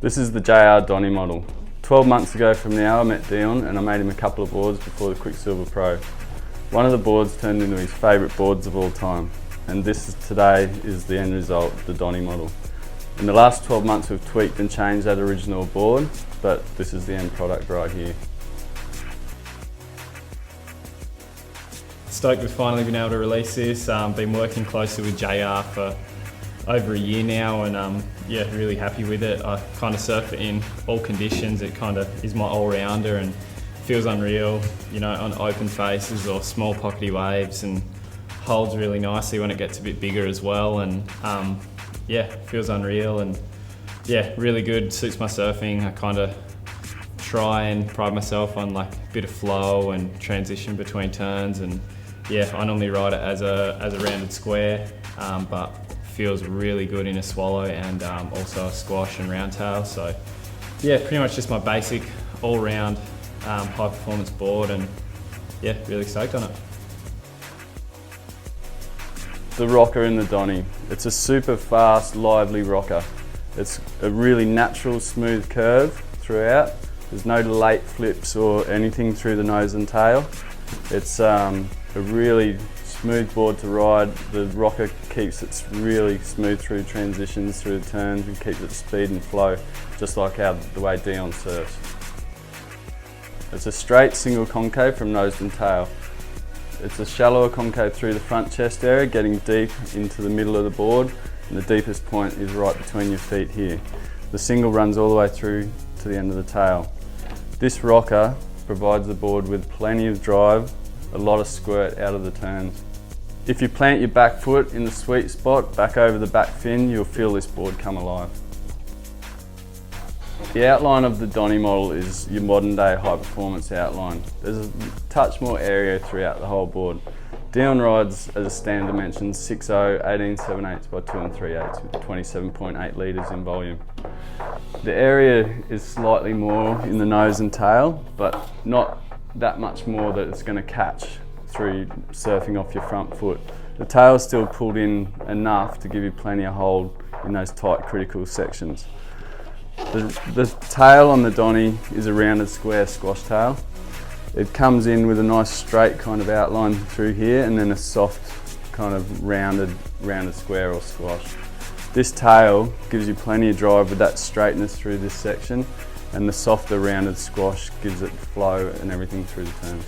This is the JR Donny model. 12 months ago from now I met Dion and I made him a couple of boards before the Quicksilver Pro. One of the boards turned into his favourite boards of all time, and today is the end result, the Donny model. In the last 12 months we've tweaked and changed that original board, but this is the end product right here. Stoked we've finally been able to release this. Been working closely with JR for over a year now, and yeah, really happy with it. I kind of surf it in all conditions. It kind of is my all-rounder and feels unreal, you know, on open faces or small pockety waves, and holds really nicely when it gets a bit bigger as well. And yeah, feels unreal, and yeah, really good. Suits my surfing. I kind of try and pride myself on like a bit of flow and transition between turns, and yeah, I normally ride it as a rounded square, but feels really good in a swallow and also a squash and round tail. So yeah, pretty much just my basic all-round high performance board, and yeah, really stoked on it. The rocker in the Donny. It's a super fast, lively rocker. It's a really natural, smooth curve throughout. There's no late flips or anything through the nose and tail. It's a really smooth board to ride. The rocker keeps it really smooth through transitions, through the turns, and keeps its speed and flow, just like the way Dion surfs. It's a straight single concave from nose and tail. It's a shallower concave through the front chest area, getting deep into the middle of the board, and the deepest point is right between your feet here. The single runs all the way through to the end of the tail. This rocker provides the board with plenty of drive, a lot of squirt out of the turns. If you plant your back foot in the sweet spot, back over the back fin, you'll feel this board come alive. The outline of the Donny model is your modern day high performance outline. There's a touch more area throughout the whole board. Dion rides as a standard dimension 6.0, 18.7/8 by 2 3/8 with 27.8 litres in volume. The area is slightly more in the nose and tail, but not that much more that it's going to catch through surfing off your front foot. The tail is still pulled in enough to give you plenty of hold in those tight critical sections. The tail on the Donny is a rounded square squash tail. It comes in with a nice straight kind of outline through here, and then a soft kind of rounded square or squash. This tail gives you plenty of drive with that straightness through this section, and the softer rounded squash gives it flow and everything through the turns.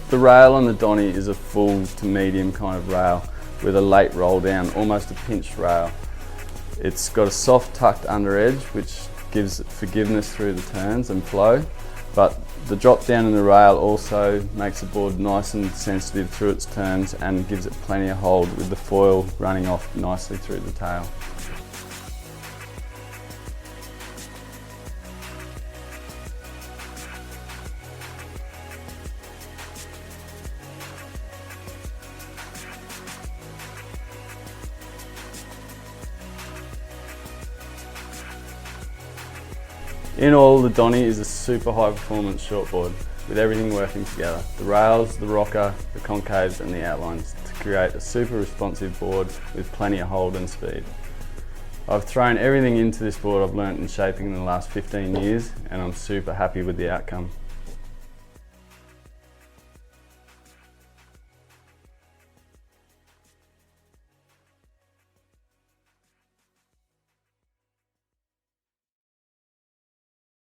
The rail on the Donny is a full to medium kind of rail with a late roll down, almost a pinched rail. It's got a soft tucked under edge which gives forgiveness through the turns and flow, but the drop down in the rail also makes the board nice and sensitive through its turns and gives it plenty of hold with the foil running off nicely through the tail. In all, the Donny is a super high performance shortboard with everything working together. The rails, the rocker, the concaves and the outlines to create a super responsive board with plenty of hold and speed. I've thrown everything into this board I've learnt in shaping in the last 15 years, and I'm super happy with the outcome.